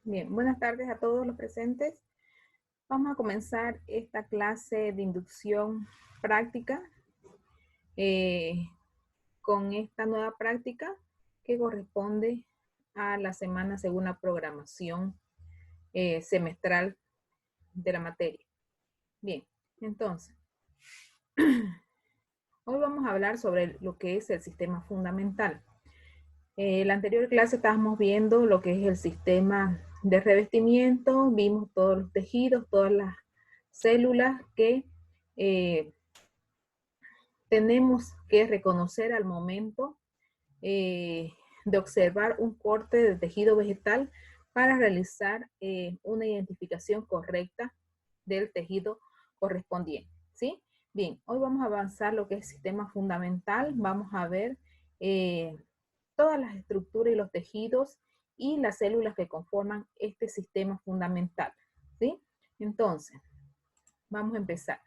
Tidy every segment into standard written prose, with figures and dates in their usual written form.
Bien, buenas tardes a todos los presentes. Vamos a comenzar esta clase de inducción práctica con esta nueva práctica que corresponde a la semana según la programación semestral de la materia. Bien, entonces, hoy vamos a hablar sobre lo que es el sistema fundamental. En la anterior clase estábamos viendo lo que es el sistema de revestimiento, vimos todos los tejidos, todas las células que tenemos que reconocer al momento de observar un corte de tejido vegetal para realizar una identificación correcta del tejido correspondiente, ¿sí? Bien, hoy vamos a avanzar lo que es sistema fundamental, vamos a ver todas las estructuras y los tejidos y las células que conforman este sistema fundamental, ¿sí? Entonces, vamos a empezar.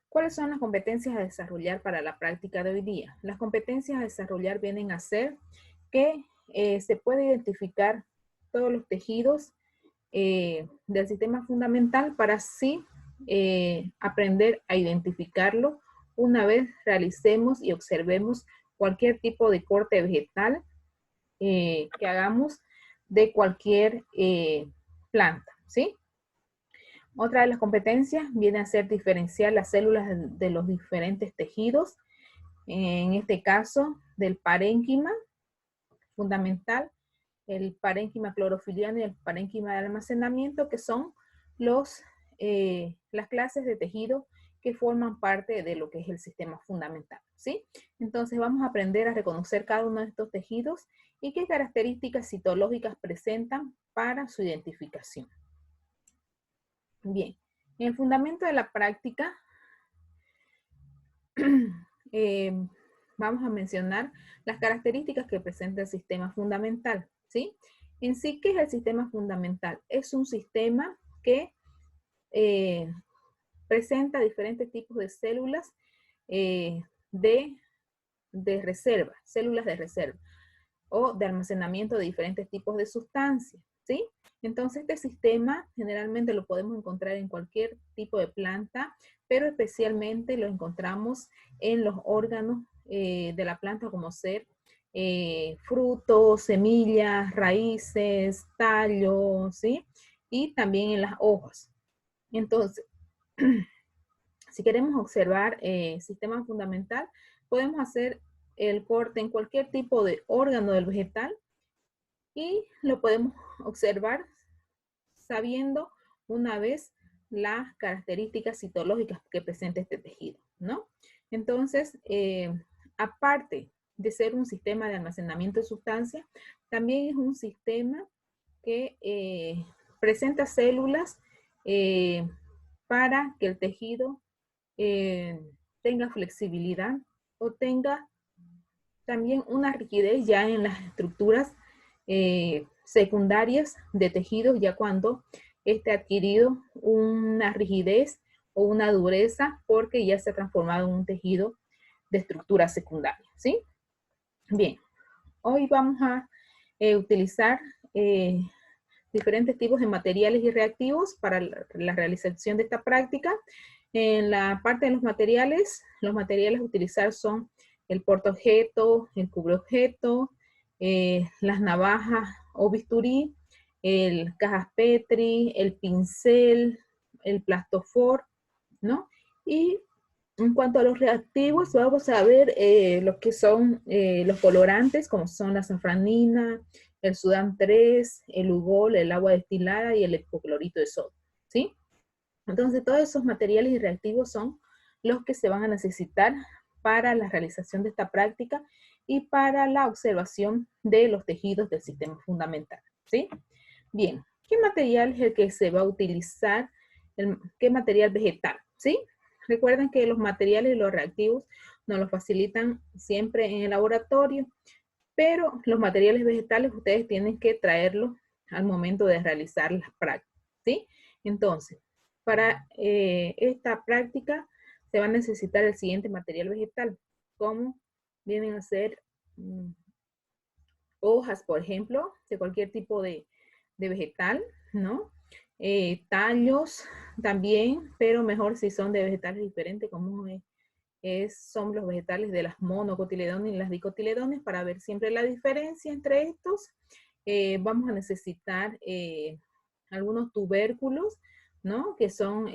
¿Cuáles son las competencias a desarrollar para la práctica de hoy día? Las competencias a desarrollar vienen a ser que se puede identificar todos los tejidos del sistema fundamental para así aprender a identificarlo una vez realicemos y observemos cualquier tipo de corte vegetal que hagamos de cualquier planta, ¿sí? Otra de las competencias viene a ser diferenciar las células de los diferentes tejidos, en este caso del parénquima fundamental, el parénquima clorofiliano y el parénquima de almacenamiento, que son las clases de tejido que forman parte de lo que es el sistema fundamental, ¿sí? Entonces vamos a aprender a reconocer cada uno de estos tejidos y qué características citológicas presentan para su identificación. Bien, en el fundamento de la práctica vamos a mencionar las características que presenta el sistema fundamental, ¿sí? En sí, ¿qué es el sistema fundamental? Es un sistema que presenta diferentes tipos de células de reserva, células de reserva o de almacenamiento de diferentes tipos de sustancias, ¿sí? Entonces, este sistema generalmente lo podemos encontrar en cualquier tipo de planta, pero especialmente lo encontramos en los órganos de la planta, como ser frutos, semillas, raíces, tallos, ¿sí? Y también en las hojas. Entonces, si queremos observar sistema fundamental, podemos hacer el corte en cualquier tipo de órgano del vegetal y lo podemos observar sabiendo una vez las características citológicas que presenta este tejido, ¿no? Entonces, aparte de ser un sistema de almacenamiento de sustancias, también es un sistema que presenta células para que el tejido tenga flexibilidad o tenga también una rigidez ya en las estructuras secundarias de tejidos, ya cuando esté adquirido una rigidez o una dureza porque ya se ha transformado en un tejido de estructura secundaria, ¿sí? Bien, hoy vamos a utilizar diferentes tipos de materiales y reactivos para la realización de esta práctica. En la parte de los materiales a utilizar son el portaobjeto, el cubreobjeto, las navajas o bisturí, el cajas Petri, el pincel, el plastofor, ¿no? Y en cuanto a los reactivos, vamos a ver lo que son los colorantes, como son la safranina, el Sudam 3, el Ugol, el agua destilada y el hipoclorito de sodio, ¿sí? Entonces, todos esos materiales y reactivos son los que se van a necesitar para la realización de esta práctica y para la observación de los tejidos del sistema fundamental, ¿sí? Bien, ¿qué material es el que se va a utilizar? ¿Qué material vegetal? ¿Sí? Recuerden que los materiales y los reactivos nos los facilitan siempre en el laboratorio, pero los materiales vegetales ustedes tienen que traerlos al momento de realizar las prácticas, ¿sí? Entonces, para esta práctica se va a necesitar el siguiente material vegetal, como vienen a ser hojas, por ejemplo, de cualquier tipo de vegetal, ¿no? Tallos también, pero mejor si son de vegetales diferentes, como son los vegetales de las monocotiledones y las dicotiledones, para ver siempre la diferencia entre estos. Vamos a necesitar algunos tubérculos, ¿no? Que son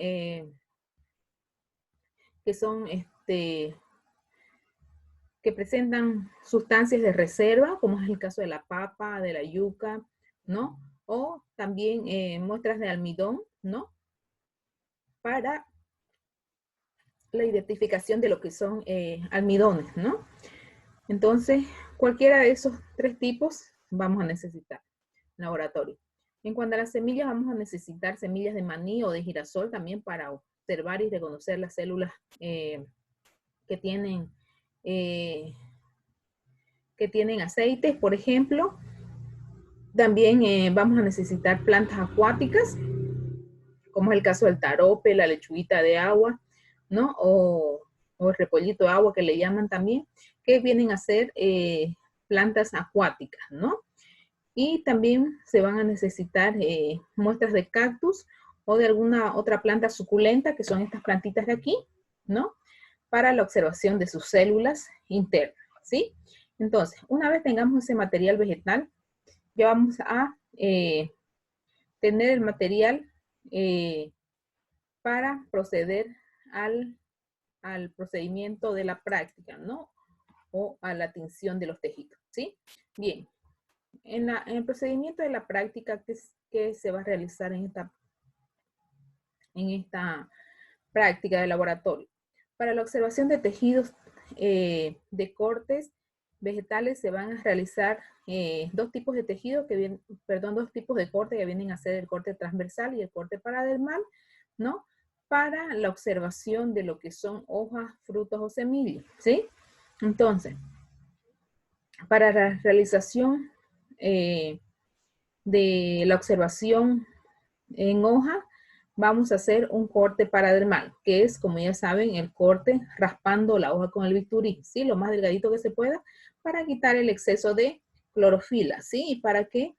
que presentan sustancias de reserva, como es el caso de la papa, de la yuca, ¿no? O también muestras de almidón, ¿no? Para la identificación de lo que son almidones, ¿no? Entonces, cualquiera de esos tres tipos vamos a necesitar laboratorio. En cuanto a las semillas, vamos a necesitar semillas de maní o de girasol también para observar y reconocer las células que tienen aceites, por ejemplo. También vamos a necesitar plantas acuáticas, como es el caso del tarope, la lechuguita de agua, ¿no? O el repollito de agua que le llaman también, que vienen a ser plantas acuáticas, ¿no? Y también se van a necesitar muestras de cactus o de alguna otra planta suculenta, que son estas plantitas de aquí, ¿no? Para la observación de sus células internas, ¿sí? Entonces, una vez tengamos ese material vegetal, ya vamos a tener el material para proceder al procedimiento de la práctica, ¿no? O a la tinción de los tejidos, ¿sí? Bien, en el procedimiento de la práctica que se va a realizar en esta práctica de laboratorio. Para la observación de tejidos de cortes vegetales se van a realizar dos tipos de tejido dos tipos de corte que vienen a ser el corte transversal y el corte paradermal, ¿no? Para la observación de lo que son hojas, frutos o semillas, ¿sí? Entonces, para la realización de la observación en hoja, vamos a hacer un corte paradermal, que es, como ya saben, el corte raspando la hoja con el bisturí, ¿sí? Lo más delgadito que se pueda, para quitar el exceso de clorofila, ¿sí? Y para que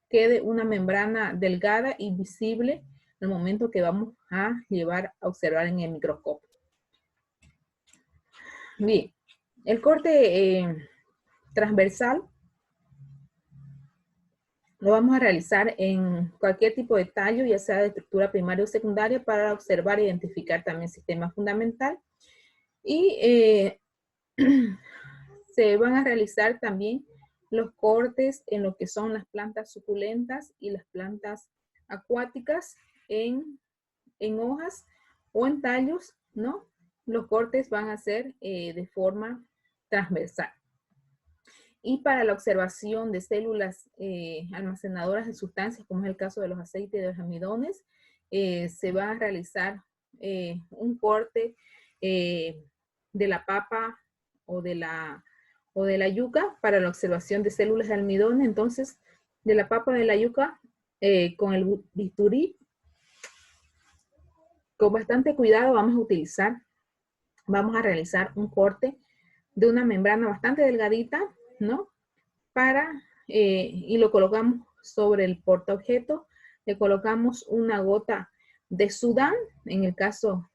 quede una membrana delgada y visible en el momento que vamos a llevar a observar en el microscopio. Bien, el corte transversal lo vamos a realizar en cualquier tipo de tallo, ya sea de estructura primaria o secundaria, para observar e identificar también el sistema fundamental. Y se van a realizar también los cortes en lo que son las plantas suculentas y las plantas acuáticas en hojas o en tallos, ¿no? Los cortes van a ser de forma transversal. Y para la observación de células almacenadoras de sustancias, como es el caso de los aceites y de los almidones, se va a realizar un corte de la papa o de la yuca para la observación de células de almidón. Entonces, de la papa de la yuca, con el bisturí, con bastante cuidado vamos a realizar un corte de una membrana bastante delgadita, ¿no? Y lo colocamos sobre el portaobjeto, le colocamos una gota de Sudán, en el caso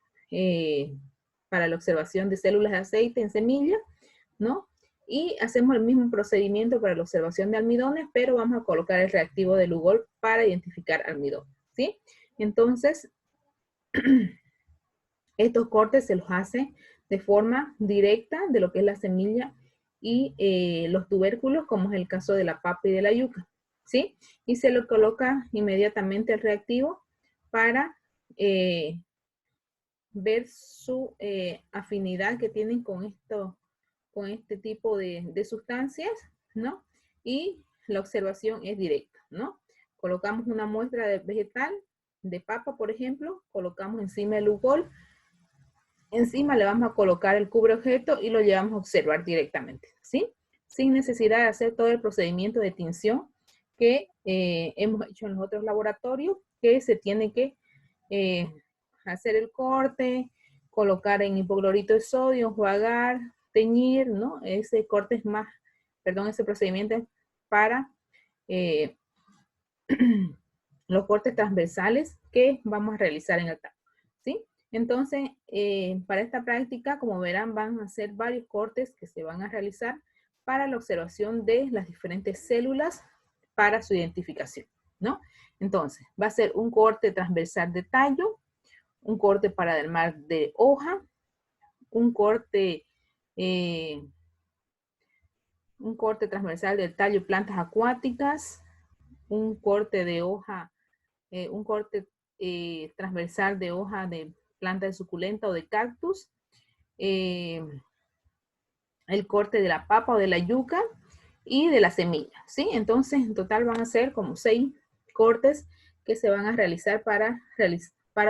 para la observación de células de aceite en semilla, ¿no? Y hacemos el mismo procedimiento para la observación de almidones, pero vamos a colocar el reactivo de Lugol para identificar almidón, ¿sí? Entonces, estos cortes se los hace de forma directa de lo que es la semilla y los tubérculos, como es el caso de la papa y de la yuca, ¿sí? Y se lo coloca inmediatamente el reactivo para ver su afinidad que tienen con este tipo de sustancias, ¿no? Y la observación es directa, ¿no? Colocamos una muestra de vegetal, de papa, por ejemplo, colocamos encima el Lugol. Encima le vamos a colocar el cubre objeto y lo llevamos a observar directamente, ¿sí? Sin necesidad de hacer todo el procedimiento de tinción que hemos hecho en los otros laboratorios, que se tiene que hacer el corte, colocar en hipoclorito de sodio, enjuagar, teñir, ¿no? Ese procedimiento es para los cortes transversales que vamos a realizar en el tallo, ¿sí? Entonces, para esta práctica, como verán, van a ser varios cortes que se van a realizar para la observación de las diferentes células para su identificación, ¿no? Entonces, va a ser un corte transversal de tallo, un corte paradermal de hoja, un corte transversal del tallo y plantas acuáticas, un corte de hoja, un corte transversal de hoja de planta de suculenta o de cactus, el corte de la papa o de la yuca y de la semilla, ¿sí? Entonces, en total van a ser como 6 cortes que se van a realizar para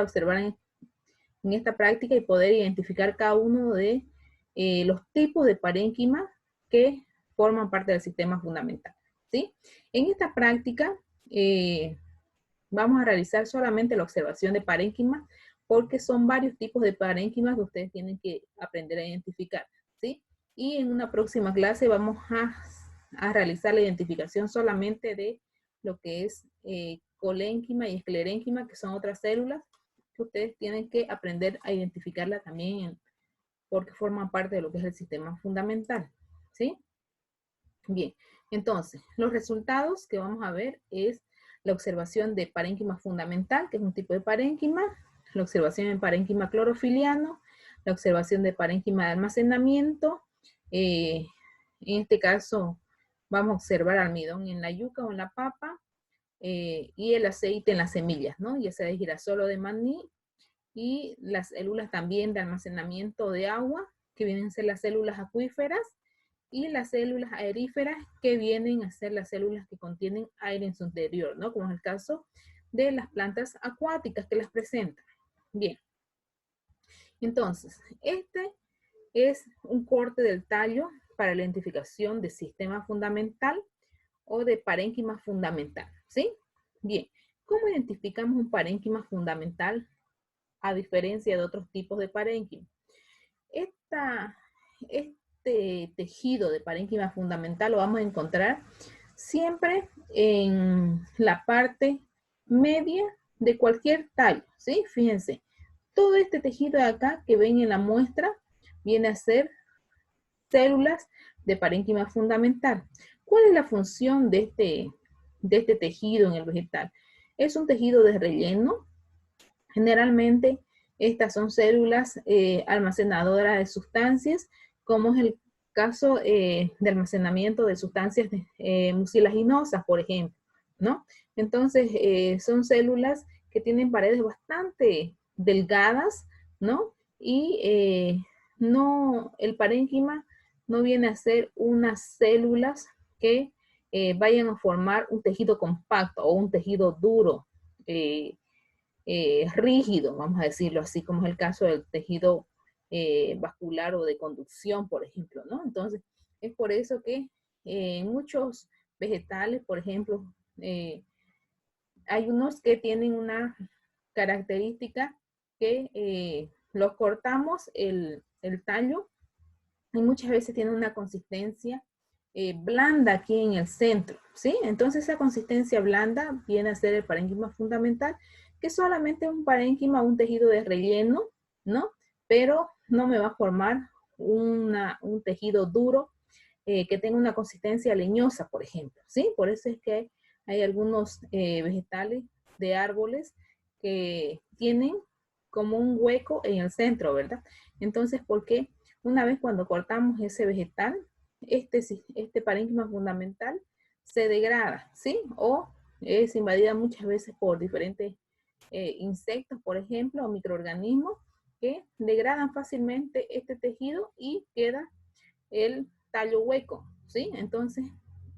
observar en esta práctica y poder identificar cada uno de los tipos de parénquima que forman parte del sistema fundamental, ¿sí? En esta práctica vamos a realizar solamente la observación de parénquima porque son varios tipos de parénquimas que ustedes tienen que aprender a identificar, ¿sí? Y en una próxima clase vamos a realizar la identificación solamente de lo que es colénquima y esclerénquima, que son otras células que ustedes tienen que aprender a identificarla también porque forman parte de lo que es el sistema fundamental, ¿sí? Bien, entonces, los resultados que vamos a ver es la observación de parénquima fundamental, que es un tipo de parénquima, la observación de parénquima clorofiliano, la observación de parénquima de almacenamiento, en este caso vamos a observar almidón en la yuca o en la papa, y el aceite en las semillas, ¿no? Ya sea de girasol o de maní, y las células también de almacenamiento de agua, que vienen a ser las células acuíferas, y las células aeríferas, que vienen a ser las células que contienen aire en su interior, ¿no? Como es el caso de las plantas acuáticas que las presentan. Bien. Entonces, este es un corte del tallo para la identificación de sistema fundamental o de parénquima fundamental, ¿sí? Bien. ¿Cómo identificamos un parénquima fundamental a diferencia de otros tipos de parénquima? Este tejido de parénquima fundamental lo vamos a encontrar siempre en la parte media de cualquier tallo, ¿sí? Fíjense, todo este tejido de acá que ven en la muestra viene a ser células de parénquima fundamental. ¿Cuál es la función de este tejido en el vegetal? Es un tejido de relleno. Generalmente estas son células almacenadoras de sustancias, como es el caso de almacenamiento de sustancias mucilaginosas, por ejemplo, ¿no? Entonces, son células que tienen paredes bastante delgadas, ¿no? Y el parénquima no viene a ser unas células que vayan a formar un tejido compacto o un tejido duro, rígido, vamos a decirlo así, como es el caso del tejido vascular o de conducción, por ejemplo, ¿no? Entonces, es por eso que muchos vegetales, por ejemplo, hay unos que tienen una característica que los cortamos el tallo y muchas veces tienen una consistencia blanda aquí en el centro, ¿sí? Entonces esa consistencia blanda viene a ser el parénquima fundamental, que solamente es un parénquima, un tejido de relleno, ¿no? Pero no me va a formar un tejido duro que tenga una consistencia leñosa, por ejemplo, ¿sí? Por eso es que hay algunos vegetales de árboles que tienen como un hueco en el centro, ¿verdad? Entonces, ¿por qué? Una vez cuando cortamos ese vegetal, este parénquima fundamental se degrada, ¿sí? O es invadida muchas veces por diferentes insectos, por ejemplo, o microorganismos que degradan fácilmente este tejido y queda el tallo hueco, ¿sí? Entonces,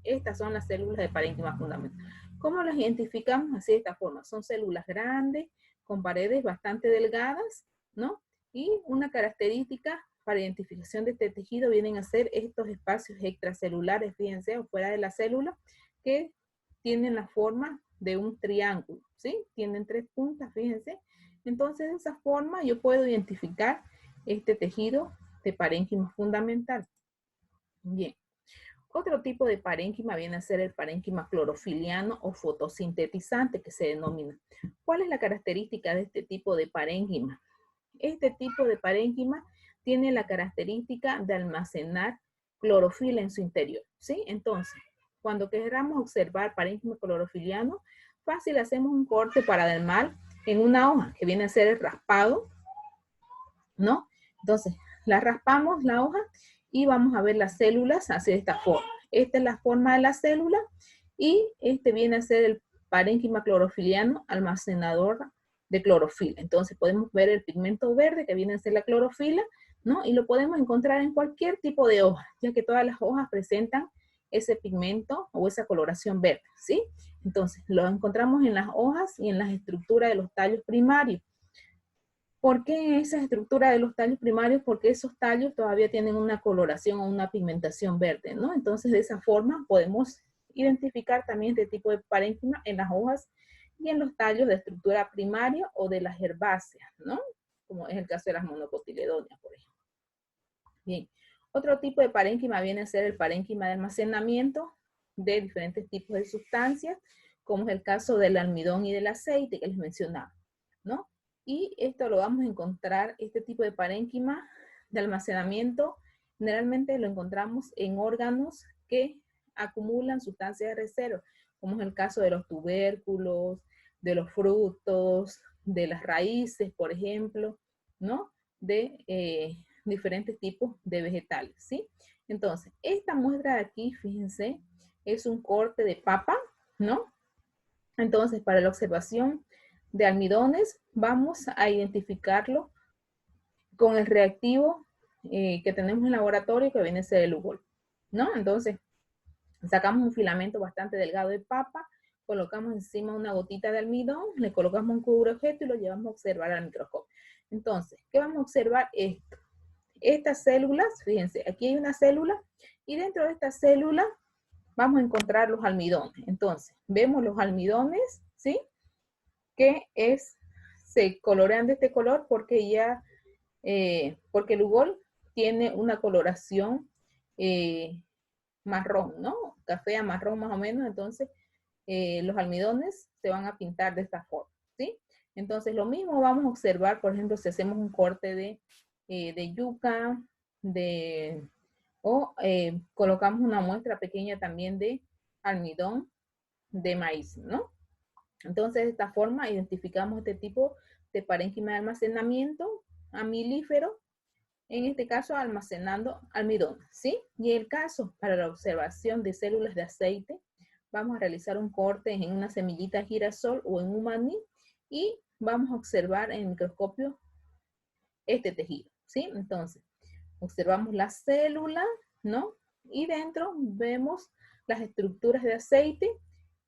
estas son las células de parénquima fundamental. ¿Cómo las identificamos? Así de esta forma. Son células grandes, con paredes bastante delgadas, ¿no? Y una característica para identificación de este tejido vienen a ser estos espacios extracelulares, fíjense, o fuera de la célula, que tienen la forma de un triángulo, ¿sí? Tienen 3 puntas, fíjense. Entonces, de esa forma yo puedo identificar este tejido de parénquima fundamental. Bien. Otro tipo de parénquima viene a ser el parénquima clorofiliano o fotosintetizante, que se denomina. ¿Cuál es la característica de este tipo de parénquima? Este tipo de parénquima tiene la característica de almacenar clorofila en su interior, ¿sí? Entonces, cuando queramos observar parénquima clorofiliano, fácil hacemos un corte paradermal en una hoja, que viene a ser el raspado, ¿no? Entonces, la raspamos la hoja y vamos a ver las células así de esta forma. Esta es la forma de la célula y este viene a ser el parénquima clorofiliano almacenador de clorofila. Entonces podemos ver el pigmento verde que viene a ser la clorofila, ¿no? Y lo podemos encontrar en cualquier tipo de hoja, ya que todas las hojas presentan ese pigmento o esa coloración verde, ¿sí? Entonces lo encontramos en las hojas y en las estructuras de los tallos primarios. ¿Por qué esa estructura de los tallos primarios? Porque esos tallos todavía tienen una coloración o una pigmentación verde, ¿no? Entonces, de esa forma podemos identificar también este tipo de parénquima en las hojas y en los tallos de estructura primaria o de las herbáceas, ¿no? Como es el caso de las monocotiledonias, por ejemplo. Bien, otro tipo de parénquima viene a ser el parénquima de almacenamiento de diferentes tipos de sustancias, como es el caso del almidón y del aceite que les mencionaba, ¿no? Y esto lo vamos a encontrar, este tipo de parénquima de almacenamiento, generalmente lo encontramos en órganos que acumulan sustancias de reserva, como es el caso de los tubérculos, de los frutos, de las raíces, por ejemplo, ¿no? De diferentes tipos de vegetales, ¿sí? Entonces, esta muestra de aquí, fíjense, es un corte de papa, ¿no? Entonces, para la observación de almidones, vamos a identificarlo con el reactivo que tenemos en el laboratorio, que viene a ser el Ugol, ¿no? Entonces, sacamos un filamento bastante delgado de papa, colocamos encima una gotita de almidón, le colocamos un cubre objeto y lo llevamos a observar al microscopio. Entonces, ¿qué vamos a observar? Esto. Estas células, fíjense, aquí hay una célula y dentro de esta célula vamos a encontrar los almidones. Entonces, vemos los almidones, ¿sí? Que se colorean de este color porque porque el Ugol tiene una coloración marrón, ¿no? Café a marrón más o menos, entonces los almidones se van a pintar de esta forma, ¿sí? Entonces lo mismo vamos a observar, por ejemplo, si hacemos un corte de yuca, o colocamos una muestra pequeña también de almidón de maíz, ¿no? Entonces de esta forma identificamos este tipo de parénquima de almacenamiento amilífero, en este caso almacenando almidón, ¿sí? Y el caso para la observación de células de aceite, vamos a realizar un corte en una semillita de girasol o en un maní y vamos a observar en el microscopio este tejido, ¿sí? Entonces, observamos la célula, ¿no? Y dentro vemos las estructuras de aceite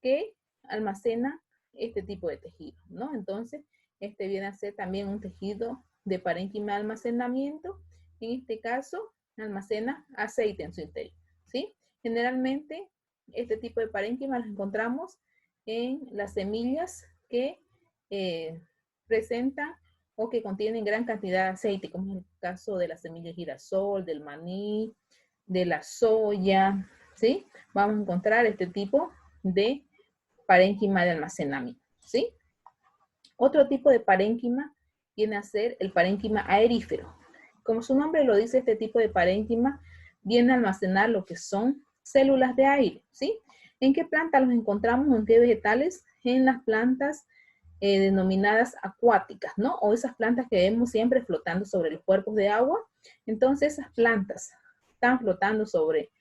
que almacena este tipo de tejido, ¿no? Entonces, este viene a ser también un tejido de parénquima de almacenamiento. En este caso, almacena aceite en su interior, ¿sí? Generalmente, este tipo de parénquima los encontramos en las semillas que presentan o que contienen gran cantidad de aceite, como es el caso de la semilla de girasol, del maní, de la soya, ¿sí? Vamos a encontrar este tipo de parénquima de almacenamiento, ¿sí? Otro tipo de parénquima viene a ser el parénquima aerífero. Como su nombre lo dice, este tipo de parénquima viene a almacenar lo que son células de aire, ¿sí? ¿En qué plantas los encontramos? ¿En qué vegetales? En las plantas denominadas acuáticas, ¿no? O esas plantas que vemos siempre flotando sobre los cuerpos de agua. Entonces, esas plantas están flotando sobre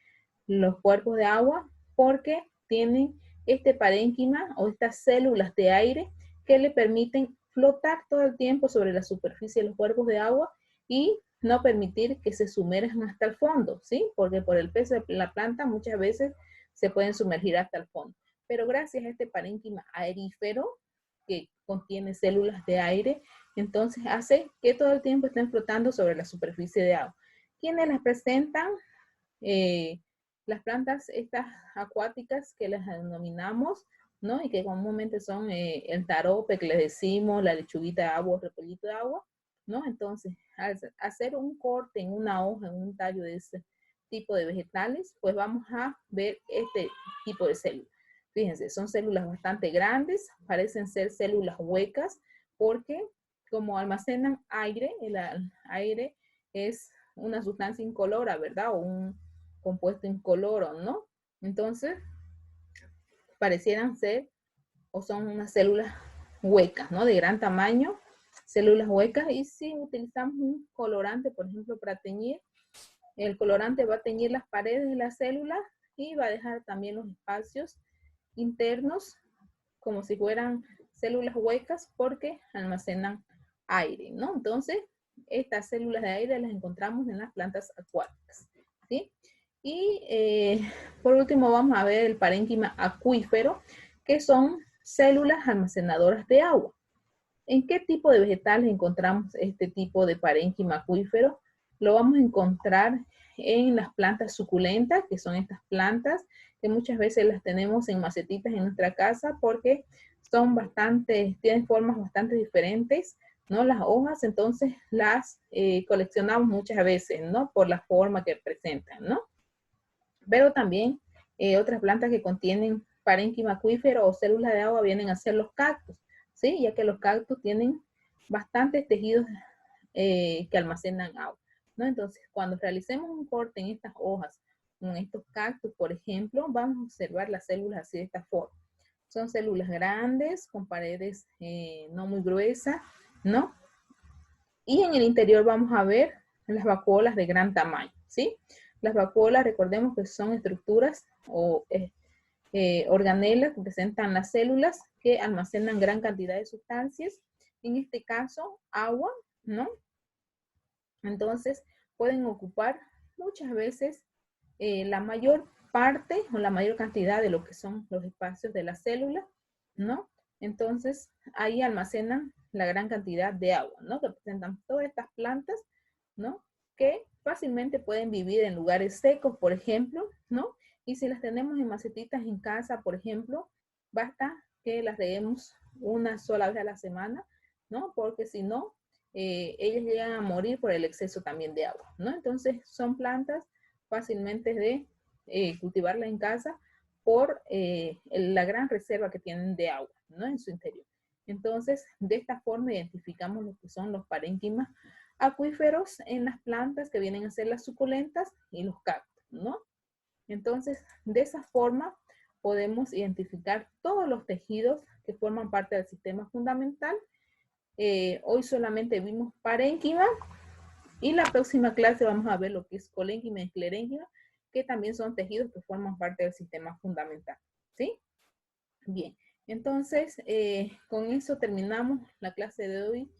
los cuerpos de agua porque tienen este parénquima o estas células de aire que le permiten flotar todo el tiempo sobre la superficie de los cuerpos de agua y no permitir que se sumerjan hasta el fondo, ¿sí? Porque por el peso de la planta muchas veces se pueden sumergir hasta el fondo. Pero gracias a este parénquima aerífero que contiene células de aire, entonces hace que todo el tiempo estén flotando sobre la superficie de agua. ¿Quiénes las presentan? Las plantas estas acuáticas que las denominamos, ¿no? Y que comúnmente son el tarope que les decimos, la lechuguita de agua, el repollito de agua, ¿no? Entonces, al hacer un corte en una hoja, en un tallo tipo de vegetales, pues vamos a ver este tipo de células. Fíjense, son células bastante grandes, parecen ser células huecas, porque como almacenan aire, el aire es una sustancia incolora, ¿verdad? O un compuesto incoloro, ¿no? Entonces, parecieran ser o son unas células huecas, ¿no? De gran tamaño, células huecas. Y si utilizamos un colorante, por ejemplo, para teñir, el colorante va a teñir las paredes de la célula y va a dejar también los espacios internos como si fueran células huecas porque almacenan aire, ¿no? Entonces, estas células de aire las encontramos en las plantas acuáticas, ¿sí? Y por último vamos a ver el parénquima acuífero, que son células almacenadoras de agua. ¿En qué tipo de vegetales encontramos este tipo de parénquima acuífero? Lo vamos a encontrar en las plantas suculentas, que son estas plantas que muchas veces las tenemos en macetitas en nuestra casa porque son tienen formas bastante diferentes, ¿no? Las hojas, entonces las coleccionamos muchas veces, ¿no? Por la forma que presentan, ¿no? Pero también otras plantas que contienen parénquima acuífero o células de agua vienen a ser los cactus, ¿sí? Ya que los cactus tienen bastantes tejidos que almacenan agua, ¿no? Entonces, cuando realicemos un corte en estas hojas, en estos cactus, por ejemplo, vamos a observar las células así de esta forma. Son células grandes, con paredes no muy gruesas, ¿no? Y en el interior vamos a ver las vacuolas de gran tamaño, ¿sí? Las vacuolas, recordemos que son estructuras o organelas que presentan las células que almacenan gran cantidad de sustancias, en este caso agua, ¿no? Entonces pueden ocupar muchas veces la mayor parte o la mayor cantidad de lo que son los espacios de la célula, ¿no? Entonces ahí almacenan la gran cantidad de agua, ¿no? Que presentan todas estas plantas, ¿no? Que fácilmente pueden vivir en lugares secos, por ejemplo, ¿no? Y si las tenemos en macetitas en casa, por ejemplo, basta que las reguemos una sola vez a la semana, ¿no? Porque si no, ellas llegan a morir por el exceso también de agua, ¿no? Entonces son plantas fácilmente de cultivarla en casa por la gran reserva que tienen de agua, ¿no? En su interior. Entonces, de esta forma identificamos lo que son los parénquimas acuíferos en las plantas que vienen a ser las suculentas y los cactus, ¿no? Entonces, de esa forma podemos identificar todos los tejidos que forman parte del sistema fundamental. Hoy solamente vimos parénquima y la próxima clase vamos a ver lo que es colénquima y esclerénquima, que también son tejidos que forman parte del sistema fundamental, ¿sí? Bien, entonces con eso terminamos la clase de hoy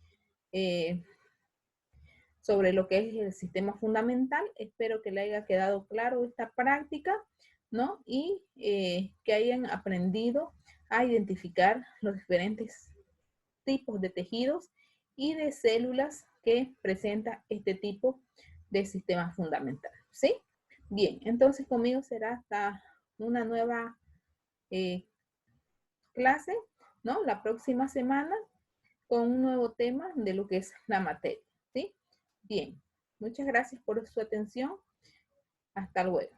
sobre lo que es el sistema fundamental. Espero que le haya quedado claro esta práctica, ¿no? Y que hayan aprendido a identificar los diferentes tipos de tejidos y de células que presenta este tipo de sistema fundamental, ¿sí? Bien, entonces conmigo será hasta una nueva clase, ¿no? La próxima semana con un nuevo tema de lo que es la materia, ¿sí? Bien, muchas gracias por su atención. Hasta luego.